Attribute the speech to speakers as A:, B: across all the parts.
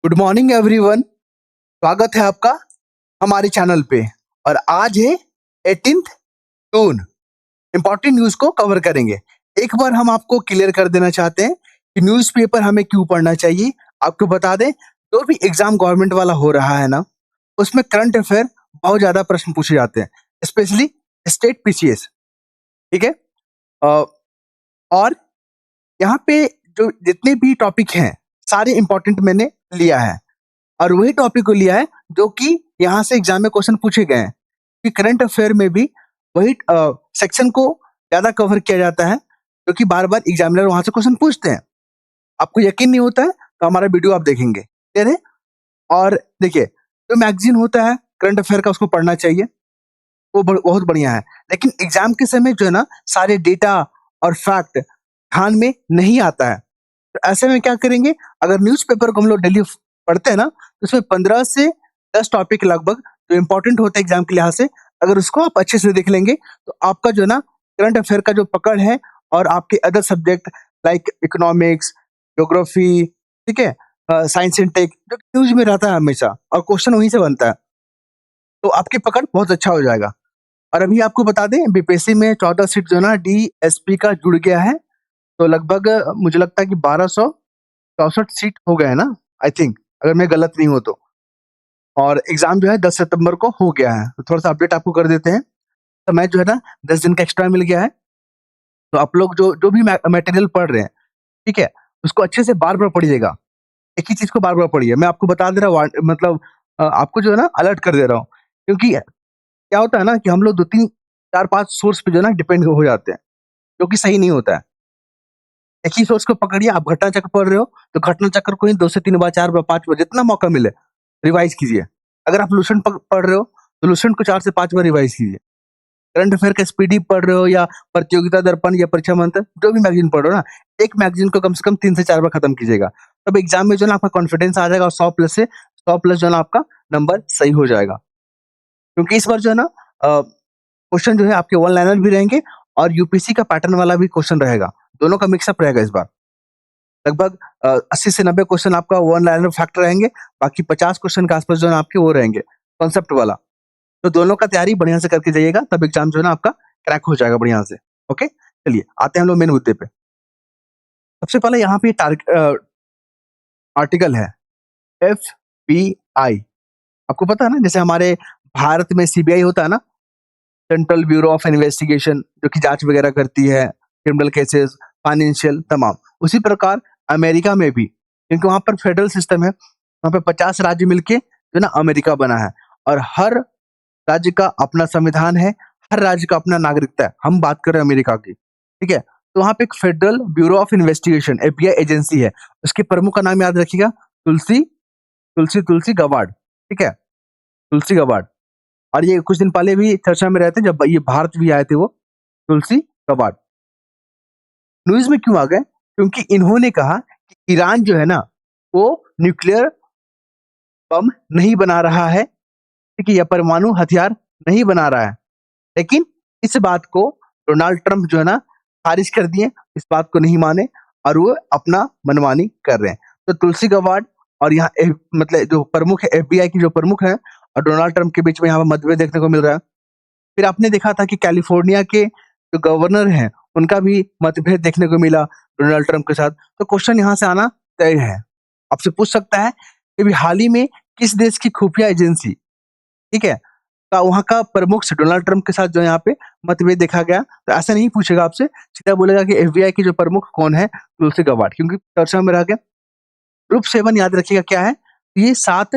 A: Good morning everyone. स्वागत है आपका हमारे चैनल पे। और आज है 18th जून। इंपॉर्टेंट न्यूज को कवर करेंगे। एक बार हम आपको क्लियर कर देना चाहते हैं कि न्यूज़पेपर हमें क्यों पढ़ना चाहिए। आपको बता दें, जो भी एग्जाम गवर्नमेंट वाला हो रहा है ना, उसमें करंट अफेयर बहुत ज्यादा प्रश्न पूछे जाते हैं, स्पेशली स्टेट पीसीएस। ठीक है। अ, और यहाँ पे जो जितने भी टॉपिक हैं, सारे इंपॉर्टेंट मैंने लिया है और वही टॉपिक को लिया है जो कि यहाँ से एग्जाम में क्वेश्चन पूछे गए हैं। कि करंट अफेयर में भी वही सेक्शन को ज्यादा कवर किया जाता है, जो कि बार बार एग्जामिनर वहां से क्वेश्चन पूछते हैं। आपको यकीन नहीं होता है तो हमारा वीडियो आप देखेंगे, ठीक है। और देखिए, जो मैगजीन होता है करंट अफेयर का, उसको पढ़ना चाहिए, वो बहुत बढ़िया है। लेकिन एग्जाम के समय जो है ना, सारे डेटा और फैक्ट ध्यान में नहीं आता है। तो ऐसे में क्या करेंगे, अगर न्यूज़पेपर को हम लोग डेली पढ़ते हैं ना, तो उसमें 15 से 10 टॉपिक लगभग जो इंपॉर्टेंट होता है एग्जाम के लिहाज से, अगर उसको आप अच्छे से देख लेंगे तो आपका जो है ना, करंट अफेयर का जो पकड़ है और आपके other subject like economics, geography, ठीक है, साइंस एंड टेक, जो न्यूज में रहता है हमेशा और क्वेश्चन वहीं से बनता है, तो आपकी पकड़ बहुत अच्छा हो जाएगा। और अभी आपको बता दें, बीपीएससी में 14 सीट जो है ना डीएसपी का जुड़ गया है। तो लगभग मुझे लगता है कि 1264 सीट हो गए हैं ना, आई थिंक, अगर मैं गलत नहीं हूँ तो। और एग्जाम जो है 10 सितंबर को हो गया है। तो थोड़ा सा अपडेट आपको कर देते हैं। तो मैं जो है ना 10 दिन का एक्स्ट्रा मिल गया है। तो आप लोग जो जो भी मटेरियल पढ़ रहे हैं, ठीक है, उसको अच्छे से बार बार पढ़िएगा। एक ही चीज को बार बार पढ़िए। मैं आपको बता दे रहा हूँ, मतलब आपको जो है ना अलर्ट कर दे रहा हूँ। क्योंकि क्या होता है ना कि हम लोग 2 3 4 5 सोर्स पे जो है ना डिपेंड हो जाते हैं, जो कि सही नहीं होता है। एक ही सोर्स को पकड़िए। आप घटना चक्र पढ़ रहे हो तो घटना चक्र को ही 2 से 3 बार, 4 बार, 5 बार, जितना मौका मिले रिवाइज कीजिए। अगर आप लुसेंट पढ़ रहे हो तो लुसेंट को 4 से 5 बार रिवाइज कीजिए। करंट अफेयर का स्पीडी पढ़ रहे हो या प्रतियोगिता दर्पण या परीक्षा मंत्र, जो भी मैगजीन पढ़ रहे हो ना, एक मैगजीन को कम से कम 3 से 4 बार खत्म कीजिएगा। तब एग्जाम में जो है ना आपका कॉन्फिडेंस आ जाएगा और 100 प्लस जो है ना आपका नंबर सही हो जाएगा। क्योंकि इस बार जो है ना क्वेश्चन जो है आपके वन लाइनर भी रहेंगे और यूपीसी का पैटर्न वाला भी क्वेश्चन रहेगा। दोनों का मिक्सअप रहेगा इस बार। लगभग 80 से 90 क्वेश्चन आपका वन लाइनर फैक्ट रहेंगे। बाकी 50 क्वेश्चन के आसपास जो है ना आपके वो रहेंगे कॉन्सेप्ट वाला। तो दोनों का तैयारी बढ़िया से करके जाइएगा, तब एग्जाम जो है ना आपका क्रैक हो जाएगा बढ़िया से। ओके, चलिए आते हैं हम लोग मेन मुद्दे पे। सबसे पहले यहाँ पे आर्टिकल है FBI। आपको पता है ना, जैसे हमारे भारत में सीबीआई होता है ना, सेंट्रल ब्यूरो ऑफ इन्वेस्टिगेशन, जो कि जांच वगैरह करती है क्रिमिनल केसेस, फाइनेंशियल, तमाम। उसी प्रकार अमेरिका में भी, क्योंकि वहां पर फेडरल सिस्टम है, वहां पे 50 राज्य मिलके जो ना अमेरिका बना है। और हर राज्य का अपना संविधान है, हर राज्य का अपना नागरिकता है। हम बात कर रहे हैं अमेरिका की, ठीक है। तो वहां पे एक federal bureau of investigation, FBI agency है। उसके प्रमुख का नाम याद रखिएगा, तुलसी तुलसी तुलसी गवाड, ठीक है, तुलसी गवाड। और ये कुछ दिन पहले भी चर्चा में रहे थे जब ये भारत भी आए थे, वो तुलसी गबार्ड। न्यूज में क्यों आ गए? क्योंकि इन्होंने कहा कि ईरान जो है ना, वो न्यूक्लियर बम नहीं बना रहा है, ठीक है, या परमाणु हथियार नहीं बना रहा है। लेकिन इस बात को डोनाल्ड ट्रंप जो है ना खारिज कर दिए, इस बात को नहीं माने और वो अपना मनमानी कर रहे हैं। तो तुलसी गवार्ड और यहाँ मतलब जो प्रमुख है एफबीआई की, जो प्रमुख है, और डोनाल्ड ट्रंप के बीच में यहाँ पर मतभेद देखने को मिल रहा है। फिर आपने देखा था कि कैलिफोर्निया के जो गवर्नर हैं, उनका भी मतभेद देखने को मिला डोनाल्ड ट्रंप के साथ। तो क्वेश्चन यहाँ से आना तय है। आपसे पूछ सकता है कि भी हाल ही में किस देश की खुफिया एजेंसी, ठीक है, का वहाँ का प्रमुख से डोनाल्ड ट्रंप के साथ जो यहाँ पे मतभेद देखा गया। तो ऐसा नहीं पूछेगा आपसे, सीधा बोलेगा कि एफबीआई की जो प्रमुख कौन है, तुलसी गबार्ड, क्योंकि चर्चा में रह गया। ग्रुप 7 याद रखिएगा क्या है। ये 7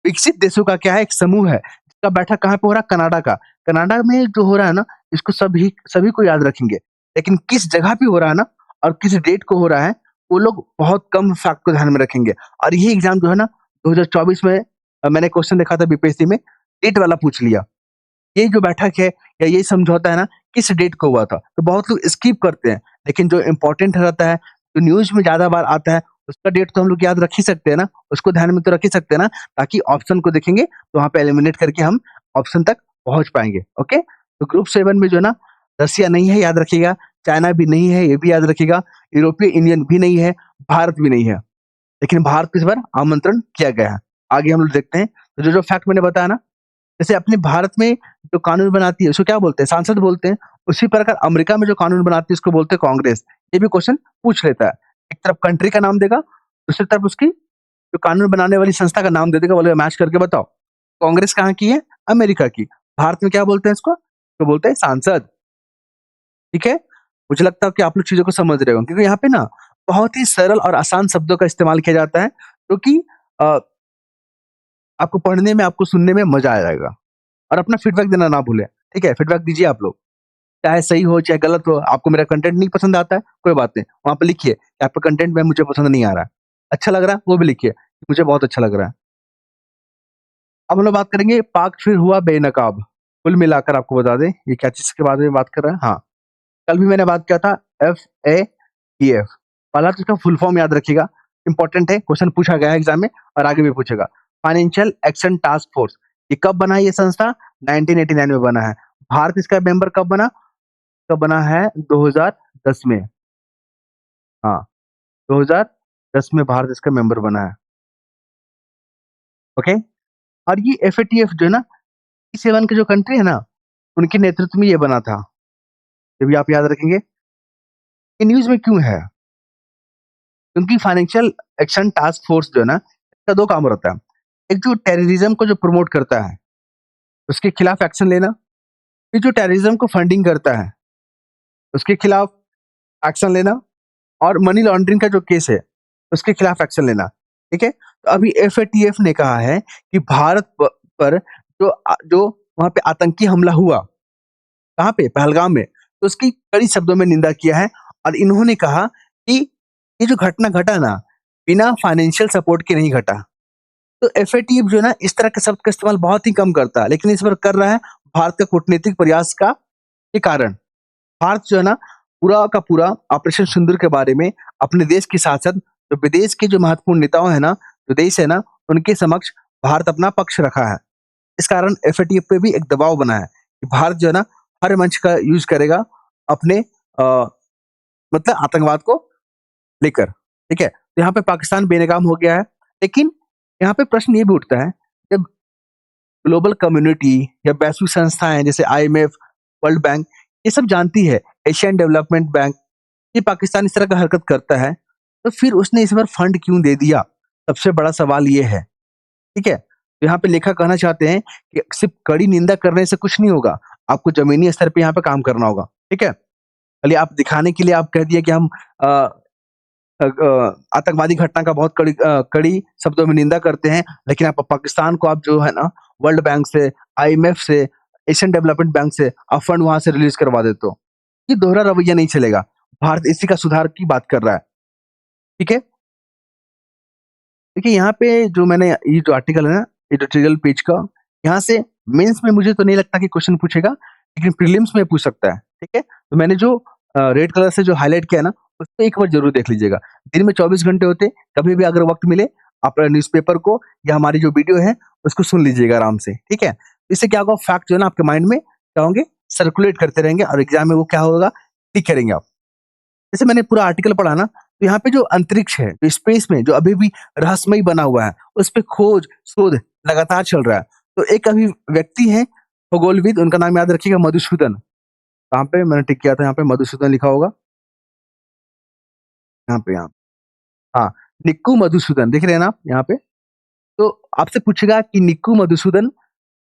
A: विकसित देशों का क्या है, एक समूह है, जिसका बैठक कहाँ पे हो रहा है, कनाडा का। कनाडा में जो हो रहा है ना, इसको सभी सभी को याद रखेंगे। लेकिन किस जगह पे हो रहा है ना और किस डेट को हो रहा है, वो लोग बहुत कम फैक्ट को ध्यान में रखेंगे। और ये एग्जाम जो है ना 2024 में मैंने क्वेश्चन देखा था बीपीएससी में, डेट वाला पूछ लिया। ये जो बैठक है या ये समझौता है ना, किस डेट को हुआ था। तो बहुत लोग स्किप करते हैं, लेकिन जो इम्पोर्टेंट रहता है, जो न्यूज में ज्यादा बार आता है, उसका डेट तो हम लोग याद रख ही सकते हैं ना, उसको ध्यान में तो रख ही सकते हैं ना, ताकि ऑप्शन को देखेंगे तो वहां पे एलिमिनेट करके हम ऑप्शन तक पहुंच पाएंगे। ओके, तो ग्रुप 7 में जो है ना, रसिया नहीं है, याद रखिएगा, चाइना भी नहीं है, ये भी याद रखिएगा, यूरोपियन यूनियन भी नहीं है, भारत भी नहीं है। लेकिन भारत को इस बार आमंत्रण किया गया है। आगे हम लोग देखते हैं। तो जो फैक्ट मैंने बताया ना, जैसे अपने भारत में जो कानून बनाती है उसको क्या बोलते हैं? सांसद बोलते हैं। उसी प्रकार अमेरिका में जो कानून बनाती है उसको बोलते हैं कांग्रेस। ये भी क्वेश्चन पूछ लेता है। एक तरफ कंट्री का नाम देगा, दूसरी तरफ उसकी जो कानून बनाने वाली संस्था का नाम दे देगा, बोलेगा मैच करके बताओ। कांग्रेस कहाँ की है? अमेरिका की। भारत में क्या बोलते हैं इसको? तो बोलते हैं सांसद। ठीक है? मुझे लगता है कि आप लोग चीज़ों को समझ रहे हो, क्योंकि यहाँ पे ना बहुत ही सरल और आसान शब्दों का इस्तेमाल किया जाता है, जो कि अ, आपको पढ़ने में, आपको सुनने में मज़ा आ जाएगा। और अपना फीडबैक देना ना भूलें। ठीक है? फीडबैक दीजिए आप लोग। चाहे सही हो, चाहे गलत हो, आपको मेरा कंटेंट नहीं पसंद आता है, कोई बात नहीं। वहाँ पे लिखिए कि आपका कंटेंट में मुझे पसंद नहीं आ रहा है। अच्छा लग रहा है, वो भी लिखिए, कि मुझे बहुत अच्छा लग रहा है। अब हम लोग बात करेंगे पाक फिर हुआ बेनकाब। कुल मिलाकर आपको बता दें, ये क्या चीज़ के बारे में बात कर रहा है? हाँ, कल भी मैंने बात किया था FATF। पहला तो इसका फुल फॉर्म याद रखिएगा, इम्पोर्टेंट है, क्वेश्चन पूछा गया है एग्ज़ाम में और आगे भी पूछेगा। फाइनेंशियल एक्शन टास्क फोर्स, ये कब बना है ये संस्था? 1989 में बना है। भारत इसका मेंबर कब बना? कब बना है? 2010 में। हाँ, 2010 में भारत इसका मेंबर बना है। ओके? और ये FATF जो है ना, G7 के जो कंट्री है ना, उनके नेतृत्व में ये बना था। ये भी आप याद रखेंगे। ये न्यूज़ में क्यों है? क्योंकि फाइनेंशियल एक्शन टास्क फोर्स जो है ना, इसका 2 काम रहता है। एक जो टेररिज्म को जो प्रमोट करता है, उसके खिलाफ एक्शन लेना। फिर जो टेररिज्म को फंडिंग करता है, उसके खिलाफ एक्शन लेना। और मनी लॉन्ड्रिंग का जो केस है, उसके खिलाफ एक्शन लेना। ठीक है? तो अभी FATF ने कहा है कि भारत पर जो वहाँ पे आतंकी हमला हुआ, कहाँ पे? पहलगाम में। तो उसकी कड़ी शब्दों में निंदा किया है और इन्होंने कहा कि ये जो घटना घटा ना, बिना फाइनेंशियल सपोर्ट के नहीं घटा। तो FATF जो है ना, इस तरह के शब्द का इस्तेमाल बहुत ही कम करता है, लेकिन इस बार कर रहा है भारत का कूटनीतिक प्रयास का के कारण। भारत जो है ना, पूरा का पूरा ऑपरेशन सिंदूर के बारे में अपने देश के साथ-साथ जो विदेश के जो महत्वपूर्ण नेताओं हैं ना, जो देश है ना, उनके समक्ष भारत अपना पक्ष रखा है। इस कारण FATF पे भी एक दबाव बना है कि भारत जो है ना, हर मंच का यूज़ करेगा अपने मतलब आतंकवाद को लेकर। ठीक है? तो यहाँ पे पाकिस्तान बेनकाम हो गया है। लेकिन यहाँ पे प्रश्न ये भी उठता है, जब ग्लोबल कम्युनिटी या वैश्विक संस्थाएँ जैसे IMF, वर्ल्ड बैंक, ये सब जानती है, एशियन डेवलपमेंट बैंक, ये पाकिस्तान इस तरह का हरकत करता है, तो फिर उसने इस बार फंड क्यों दे दिया? सबसे बड़ा सवाल ये है। ठीक है? तो यहाँ पे लेखक कहना चाहते हैं कि सिर्फ़ कड़ी निंदा करने से कुछ नहीं होगा, आपको ज़मीनी स्तर पे यहाँ पे काम करना होगा। ठीक है? खाली आप दिखाने के लिए आप कह दिए कि हम अ आतंकवादी घटना का बहुत कड़ी शब्दों में निंदा करते हैं, लेकिन आप पाकिस्तान को आप जो है ना, वर्ल्ड बैंक से, IMF से, एशियन डेवलपमेंट बैंक से आप फंड वहाँ से रिलीज़ करवा देते हो। ये दोहरा रवैया नहीं चलेगा। भारत इसी का सुधार की बात कर रहा है। ठीक है? देखिए यहाँ पे जो मैंने ये जो आर्टिकल है ना, एडिटोरियल पेज का, यहाँ से मेंस में मुझे तो नहीं लगता कि क्वेश्चन पूछेगा, लेकिन प्रीलिम्स में पूछ सकता है। ठीक है? तो मैंने जो रेड कलर से जो हाइलाइट किया ना, उसको एक बार ज़रूर देख लीजिएगा। दिन में 24 घंटे होते हैं, कभी भी अगर वक़्त मिले, आप न्यूज़पेपर को या हमारी जो वीडियो है, उसको सुन लीजिएगा आराम से। ठीक है? इससे क्या होगा, फैक्ट जो है ना आपके माइंड में क्या होंगे, सर्कुलेट करते रहेंगे और एग्ज़ाम में वो क्या होगा, टिक करेंगे आप। जैसे मैंने पूरा आर्टिकल पढ़ा ना, तो यहाँ पे जो अंतरिक्ष है, जो स्पेस में जो अभी भी रहस्यमयी बना हुआ है, उस पे खोज, शोध लगातार चल रहा है। तो एक अभी व्यक्ति हैं, खगोलविद, उनका नाम याद रखिएगा, मधुसूदन। कहाँ पे? मैंने टिक किया था यहाँ पे, मधुसूदन लिखा होगा, यहाँ पे, यहाँ। हाँ, निक्कू मधुसूदन, देख रहे हैं ना आप यहाँ पे? तो आपसे पूछेगा कि निक्कू मधुसूदन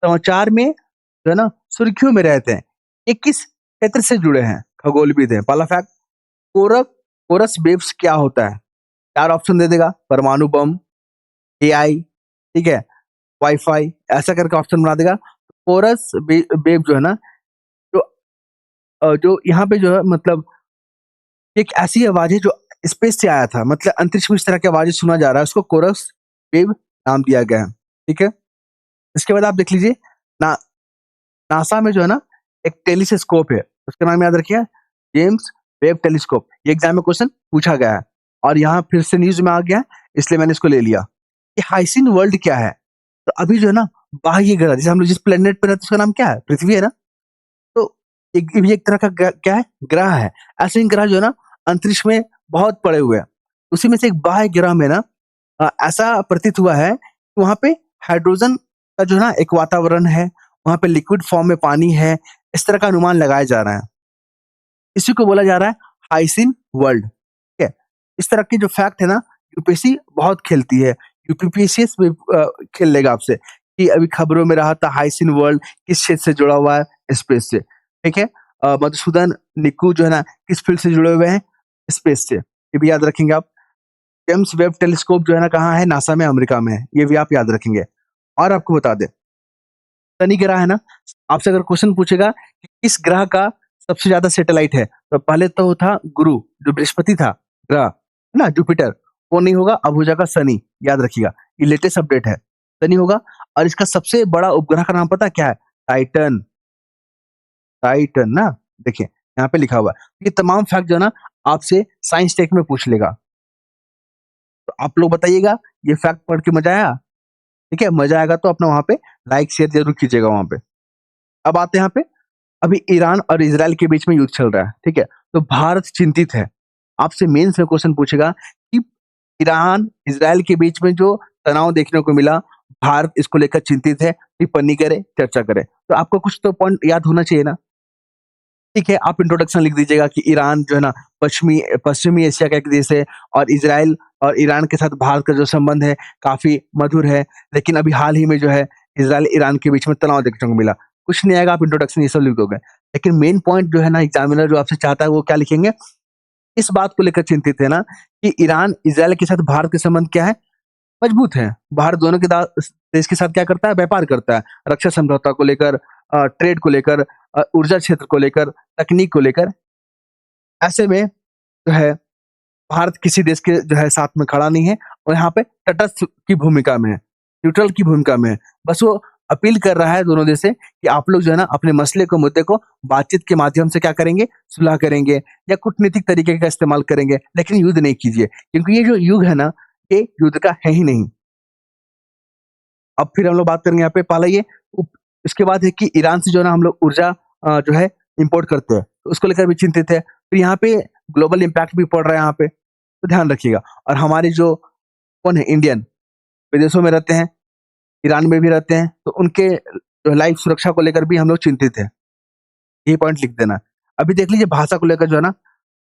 A: समाचार में जो है ना, सुर्खियों में रहते हैं। ये किस क्षेत्र से जुड़े हैं? खगोलविद हैं। पहला फैक्ट, कोरक कोरस वेव्स क्या होता है? 4 ऑप्शन दे देगा, परमाणु बम, AI, ठीक है? वाई-फाई, ऐसा करके ऑप्शन बना देगा। कोरस वेव जो है ना, जो जो यहाँ पे जो है, मतलब एक ऐसी आवाज़ है जो स्पेस से आया था, मतलब अंतरिक्ष में इस तरह की आवाज़ें सुना जा रहा है, उसको कोरस वेव नाम दिया गया है। ठीक है? इसके बाद आप देख लीजिए, ना नासा में जो है ना, एक टेलीस्कोप है, उसका नाम याद रखिए, जेम्स वेब टेलीस्कोप। ये एग्ज़ाम में क्वेश्चन पूछा गया है और यहाँ फिर से न्यूज़ में आ गया है, इसलिए मैंने इसको ले लिया। ये हाइसिन वर्ल्ड क्या है? तो अभी जो है ना, बाह्य ग्रह, जैसे हम लोग जिस प्लेनेट पे रहते हैं उसका नाम क्या है? पृथ्वी है ना? तो ये एक तरह का क्या है? ग्रह है। ऐसे ही ग्रह जो है ना, अंतरिक्ष में बहुत पड़े हुए हैं। उसी में से एक बाह्य ग्रह में ना, ऐसा प्रतीत हुआ है कि वहाँ पे हाइड्रोजन का जो है ना एक वातावरण है, वहाँ पे लिक्विड फॉर्म में पानी है, इस तरह का अनुमान लगाया जा रहा है। इसी को बोला जा रहा है हाइसिन वर्ल्ड, ठीक है? इस तरह के जो फैक्ट है ना यूपीएससी बहुत खेलती है। यूपीपीएससी में खेल लेगा आपसे कि अभी खबरों में रहा था हाइसिन वर्ल्ड किस क्षेत्र से जुड़ा हुआ है स्पेस से, ठीक है? मधुसूदन निक्कू जो है ना किस फील्ड से जुड़े हुए हैं? स्पेस से। ये भी याद रखेंगे आप। जेम्स वेब टेलीस्कोप जो है ना कहाँ है? नासा में, अमेरिका में है। ये भी आप याद रखेंगे। और आपको बता दें शनि ग्रह है ना, आपसे अगर क्वेश्चन पूछेगा कि किस ग्रह का सबसे ज्यादा सैटेलाइट है, तो पहले तो था गुरु, जो बृहस्पति था ग्रह, है ना, जुपिटर, वो नहीं होगा, अब हो जाएगा शनि, याद रखिएगा। ये लेटेस्ट अपडेट है, शनि होगा। और इसका सबसे बड़ा उपग्रह का नाम पता है क्या है? टाइटन। टाइटन ना, देखिए यहाँ पे लिखा हुआ है। ये तमाम फैक्ट जो है ना आपसे साइंस टेक में पूछ लेगा। तो आप लोग बताइएगा, ये फैक्ट पढ़ के मजा आया? ठीक है, मजा आएगा तो अपना वहाँ पे लाइक शेयर जरूर कीजिएगा वहाँ पे। अब आते हैं यहाँ पे, अभी ईरान और इज़राइल के बीच में युद्ध चल रहा है, ठीक है? तो भारत चिंतित है। आपसे मेंस में क्वेश्चन पूछेगा कि ईरान, इज़राइल के बीच में जो तनाव देखने को मिला, भारत इसको लेकर चिंतित है, टिप्पणी करे, चर्चा करे। तो आपको कुछ तो पॉइंट याद होना चाहिए ना? ठीक है, आप इंट्रोडक्शन लिख दीजिएगा कि ईरान जो है ना पश्चिमी एशिया का एक देश है और इज़राइल और ईरान के साथ भारत का जो संबंध है काफ़ी मधुर है। लेकिन अभी हाल ही में जो है इज़राइल ईरान के बीच में तनाव देखने को मिला। कुछ नहीं आएगा, आप इंट्रोडक्शन ये सब लिख दोगे। लेकिन मेन पॉइंट जो है ना एग्जामिनर जो आपसे चाहता है वो क्या लिखेंगे? इस बात को लेकर चिंतित है ना कि ईरान, इज़राइल के साथ भारत के संबंध क्या है? मजबूत हैं। भारत दोनों के देश के साथ क्या करता है? व्यापार करता है। रक्षा समझौता को लेकर, ट्रेड को लेकर, ऊर्जा क्षेत्र को लेकर, तकनीक को लेकर। ऐसे में जो है भारत किसी देश के जो है साथ में खड़ा नहीं है और यहाँ पे तटस्थ की भूमिका में है, न्यूट्रल की भूमिका में है। बस वो अपील कर रहा है दोनों देश से कि आप लोग जो है ना अपने मसले को, मुद्दे को बातचीत के माध्यम से क्या करेंगे? सुलह करेंगे या कूटनीतिक तरीके का इस्तेमाल करेंगे, लेकिन युद्ध नहीं कीजिए। क्योंकि ये जो युग है ना, ये युद्ध का है ही नहीं। अब फिर हम लोग बात करेंगे यहाँ पे पहला ये उप इसके बाद है कि ईरान से जो है ना हम लोग ऊर्जा जो है इम्पोर्ट करते हैं, तो उसको लेकर भी चिंतित है। तो यहाँ पे ग्लोबल इम्पैक्ट भी पड़ रहा है यहाँ पे, तो ध्यान रखिएगा। और हमारे जो कौन है इंडियन, विदेशों में रहते हैं, ईरान में भी रहते हैं, तो उनके जो लाइफ सुरक्षा को लेकर भी हम लोग चिंतित हैं। ये पॉइंट लिख देना। अभी देख लीजिए भाषा को लेकर जो है ना,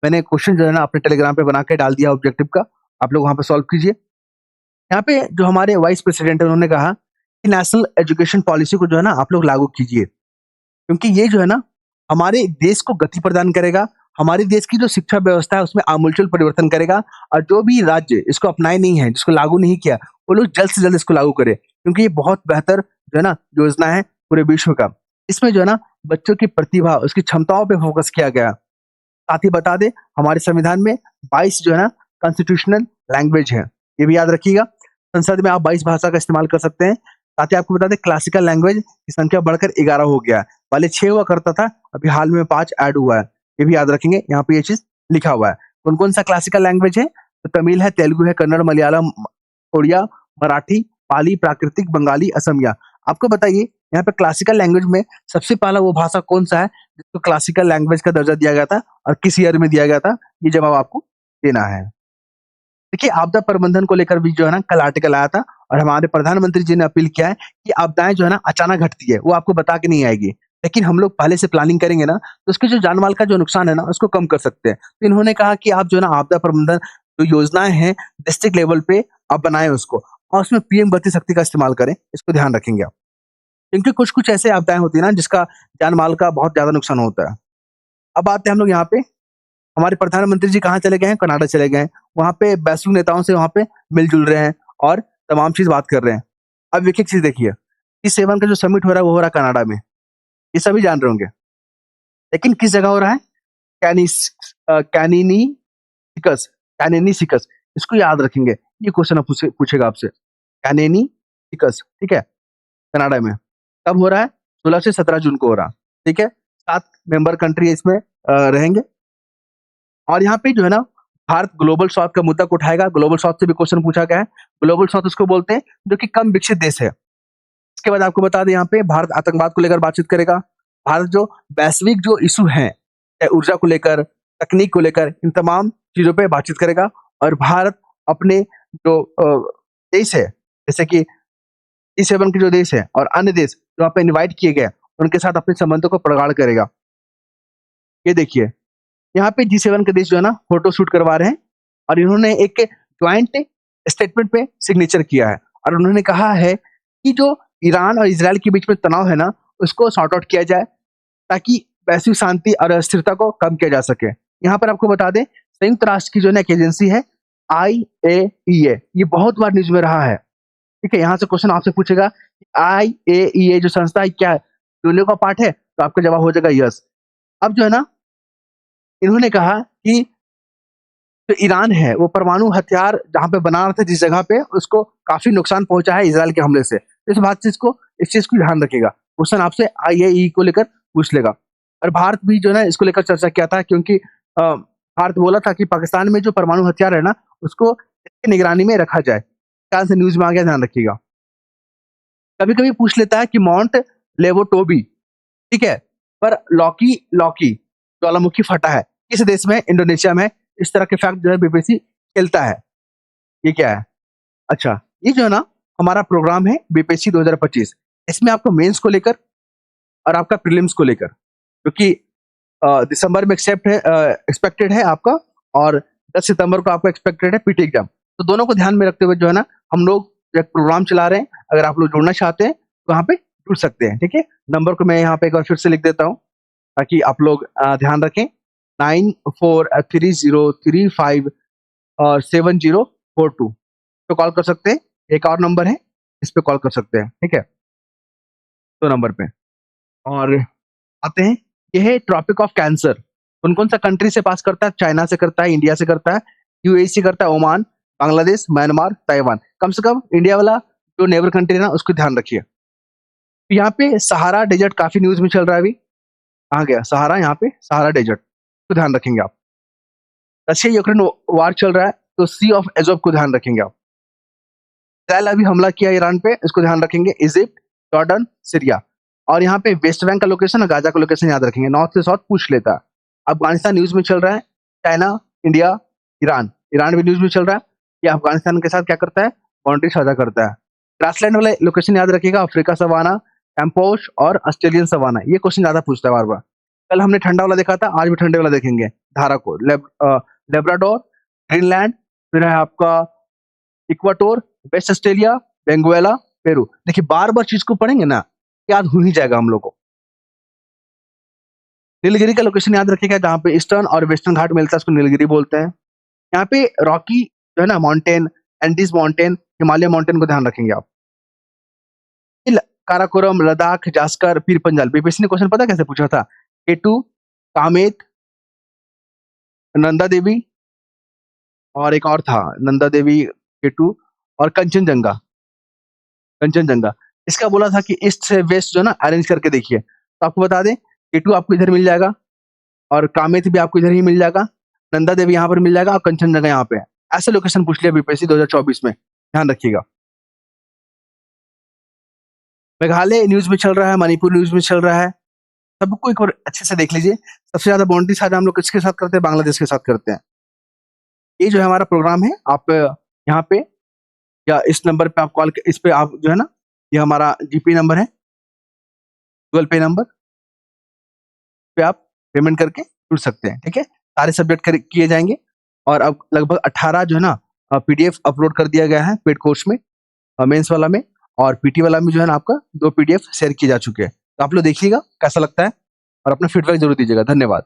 A: मैंने क्वेश्चन जो है ना अपने टेलीग्राम पे बना के डाल दिया ऑब्जेक्टिव का, आप लोग वहाँ पे सॉल्व कीजिए। यहाँ पे जो हमारे वाइस प्रेसिडेंट है उन्होंने कहा कि नेशनल एजुकेशन पॉलिसी को जो है ना आप लोग लागू कीजिए, क्योंकि ये जो है ना हमारे देश को गति प्रदान करेगा, हमारे देश की जो शिक्षा व्यवस्था है उसमें आमूलचूल परिवर्तन करेगा। और जो भी राज्य इसको अपनाए नहीं है, जिसको लागू नहीं किया, वो लोग जल्द से जल्द इसको लागू करे, क्योंकि ये बहुत बेहतर जो है ना योजना है पूरे विश्व का। इसमें जो है ना बच्चों की प्रतिभा, उसकी क्षमताओं पे फोकस किया गया। साथ ही बता दें हमारे संविधान में 22 जो है ना कॉन्स्टिट्यूशनल लैंग्वेज है, ये भी याद रखिएगा। संसद में आप 22 भाषा का इस्तेमाल कर सकते हैं। साथ ही आपको बता दें क्लासिकल लैंग्वेज की संख्या बढ़कर 11 हो गया है। पहले 6 हुआ करता था, अभी हाल में 5 ऐड हुआ है। ये भी याद रखेंगे, यहाँ पे ये चीज लिखा हुआ है। कौन कौन सा क्लासिकल लैंग्वेज है? तो तमिल है, तेलुगु है, कन्नड़, मलयालम, उड़िया, मराठी, पाली, प्राकृतिक, बंगाली, असमिया। आपको बताइए यहाँ पे क्लासिकल लैंग्वेज में सबसे पहला वो भाषा कौन सा है जिसको क्लासिकल लैंग्वेज का दर्जा दिया गया था और किस ईयर में दिया गया था? ये जवाब आपको देना है। देखिए आपदा प्रबंधन को लेकर भी जो है ना कल आर्टिकल आया था और हमारे प्रधानमंत्री जी ने अपील किया है कि आपदाएं जो है ना अचानक घटती है, वो आपको बता के नहीं आएगी। लेकिन हम लोग पहले से प्लानिंग करेंगे ना, तो उसके जो जान माल का जो नुकसान है ना उसको कम कर सकते हैं। तो इन्होंने कहा कि आप जो है ना आपदा प्रबंधन जो योजनाएं हैं डिस्ट्रिक्ट लेवल पे आप बनाए उसको, और उसमें पीएम गति शक्ति का इस्तेमाल करें, इसको ध्यान रखेंगे आप। क्योंकि कुछ कुछ ऐसे आपदाएं होती है ना जिसका जान माल का बहुत ज्यादा नुकसान होता है। अब आते हैं हम लोग यहाँ पे, हमारे प्रधानमंत्री जी कहाँ चले गए हैं? कनाडा चले गए हैं। वहाँ पे वैश्विक नेताओं से वहाँ पे मिल-जुल रहे हैं और तमाम चीज़ बात कर रहे हैं। अब एक-एक चीज़ देखिए, G7 का जो समिट हो रहा है वो हो रहा है कनाडा में। ये सभी जान रहे होंगे। लेकिन किस जगह हो रहा है? कैनिस कैनिनीसिकस, कैनिनिसिकस, इसको याद रखेंगे। ये क्वेश्चन अब पूछेगा आपसे। कैनिनिसिकस, ठीक है? कनाडा में। कब हो रहा है? 16 से 17 जून को हो रहा है। ठीक है? 7 मेंबर कंट्री इसमें रहेंगे। और यहाँ पे जो है ना भारत ग्लोबल साउथ का मुद्दा को उठाएगा। ग्लोबल साउथ से भी क्वेश्चन पूछा गया है। ग्लोबल साउथ उसको बोलते हैं जो कि कम विकसित देश है। इसके बाद आपको बता दें यहाँ पे भारत आतंकवाद को लेकर बातचीत करेगा। भारत जो वैश्विक जो इशू हैं, चाहे ऊर्जा को लेकर, तकनीक को लेकर, इन तमाम चीजों पे बातचीत करेगा। और भारत अपने जो देश है, जैसे कि G7 के जो देश है और अन्य देश जो वहाँ पे इनवाइट किए गए हैं, उनके साथ अपने संबंधों को प्रगाढ़ करेगा। ये देखिए, यहाँ पे G7 के देश जो है ना फोटो शूट करवा रहे हैं और इन्होंने एक ज्वाइंट स्टेटमेंट पे सिग्नेचर किया है और उन्होंने कहा है कि जो ईरान और इजराइल के बीच में तनाव है ना, उसको सॉर्ट आउट किया जाए ताकि वैश्विक शांति और अस्थिरता को कम किया जा सके। यहाँ पर आपको बता दें, संयुक्त राष्ट्र की जो है ना एक एजेंसी है IAEA, ये बहुत बार न्यूज में रहा है। ठीक है, यहाँ से क्वेश्चन आपसे पूछेगा IAEA जो संस्था है क्या है, यूएनओ का पार्ट है, तो आपका जवाब हो जाएगा यस। अब जो है ना, इन्होंने कहा कि जो ईरान है वो परमाणु हथियार जहाँ पे बना रहा था जिस जगह पे, उसको काफी नुकसान पहुंचा है इजराइल के हमले से। इस चीज को ध्यान रखिएगा। क्वेश्चन आपसे IAEA को लेकर पूछ लेगा। और भारत भी जो है ना इसको लेकर चर्चा किया था, क्योंकि भारत बोला था कि पाकिस्तान में जो परमाणु हथियार है ना, उसको इसकी निगरानी में रखा जाए। क्या से न्यूज में आ गया, ध्यान रखिएगा। कभी कभी पूछ लेता है कि माउंट लेवोटोबी, ठीक है, पर लॉकी लॉकी ज्वालामुखी फटा है किस देश में, इंडोनेशिया में। इस तरह के फैक्ट जो है बीपीएससी खेलता है। ये क्या है? अच्छा, ये जो है ना हमारा प्रोग्राम है बीपीएससी 2025। इसमें आपको मेंस को लेकर और आपका प्रीलिम्स को लेकर, क्योंकि दिसंबर में एक्सपेक्टेड है आपका, और 10 सितंबर को आपका एक्सपेक्टेड है पीटी एग्जाम। तो दोनों को ध्यान में रखते हुए जो है ना हम लोग एक प्रोग्राम चला रहे हैं। अगर आप लोग जुड़ना चाहते हैं तो यहाँ पे जुड़ सकते हैं। ठीक है, नंबर को मैं यहाँ पे एक बार फिर से लिख देता हूँ ताकि आप लोग ध्यान रखें। 943035 और 7042 पे कॉल कर सकते हैं। एक और नंबर है, इस पे कॉल कर सकते हैं। ठीक है, दो नंबर पे। और आते हैं, ये है ट्रॉपिक ऑफ कैंसर। कौन कौन सा कंट्री से पास करता है? चाइना से करता है, इंडिया से करता है, यूएई से करता है, ओमान, बांग्लादेश, म्यांमार, ताइवान। कम से कम इंडिया वाला जो नेबर कंट्री है ना, उसको ध्यान रखिए। तो यहाँ पे सहारा डेजर्ट काफी न्यूज में चल रहा है अभी। कहाँ गया सहारा? यहाँ पे सहारा डेजर्ट को ध्यान रखेंगे आप। रशिया यूक्रेन वार चल रहा है, तो सी ऑफ एजोव को ध्यान रखेंगे आप। इसराइल अभी हमला किया ईरान पे, इसको ध्यान रखेंगे। Egypt, Jordan, Syria. और यहाँ पे वेस्ट बैंक का लोकेशन और गाजा का लोकेशन याद रखेंगे। नॉर्थ से साउथ पूछ लेता है। अफगानिस्तान न्यूज में चल रहा है। China, India, Iran. ईरान भी न्यूज में चल रहा है। ये अफगानिस्तान के साथ क्या करता है? बाउंड्री साझा करता है। ग्रासलैंड वाले लोकेशन याद रखिएगा। अफ्रीका सवाना, एम्पोश और ऑस्ट्रेलियन सवाना। ये क्वेश्चन ज्यादा पूछता है बार बार। कल हमने ठंडा वाला देखा था, आज भी ठंडे वाला देखेंगे। धारा को लेब्राडोर, ग्रीनलैंड, फिर है आपका इक्वाटोर, वेस्ट ऑस्ट्रेलिया, वेनेजुएला, पेरू। देखिए बार बार चीज को पढ़ेंगे ना, याद हो ही जाएगा हम लोग को। नीलगिरी का लोकेशन याद रखिएगा, जहाँ पे ईस्टर्न और वेस्टर्न घाट मिलता है, उसको नीलगिरी बोलते हैं। यहाँ पे रॉकी जो है ना mountain, Andes mountain, Himalaya mountain को ध्यान रखेंगे आप। काराकोरम, लद्दाख, जास्कर, पीर पंजाल। बीपीएससी ने क्वेश्चन पता कैसे पूछा था? केटू, कामेत, नंदा देवी, और एक और था नंदा देवी, केटू और कंचनजंगा। कंचनजंगा इसका बोला था कि ईस्ट से वेस्ट जो है ना अरेंज करके देखिए। तो आपको बता दें, केटू आपको इधर मिल जाएगा और कामेत भी आपको इधर ही मिल जाएगा, नंदा देवी यहाँ पर मिल जाएगा और कंचनजंगा यहाँ पे है। ऐसे लोकेशन पूछ लिया बीपीएससी 2024 में, ध्यान रखिएगा। मेघालय न्यूज में चल रहा है, मणिपुर न्यूज में चल रहा है। सबको एक बार अच्छे से देख लीजिए। सबसे ज्यादा बाउंड्री साझा हम लोग किसके साथ करते हैं? बांग्लादेश के साथ करते हैं। ये जो है हमारा प्रोग्राम है। आप यहाँ पे या इस नंबर पे आप कॉल, इस पे आप जो है ना, ये हमारा जीपे नंबर है, गूगल पे नंबर पे आप पेमेंट करके जुड़ सकते हैं। ठीक है, सारे सब्जेक्ट किए जाएंगे। और अब लगभग 18 जो है ना पीडीएफ अपलोड कर दिया गया है पेड कोर्स में, मेंस वाला में, और पीटी वाला में जो है ना आपका 2 पीडीएफ शेयर किए जा चुके हैं। तो आप लोग देखिएगा कैसा लगता है और अपना फीडबैक जरूर दीजिएगा। धन्यवाद।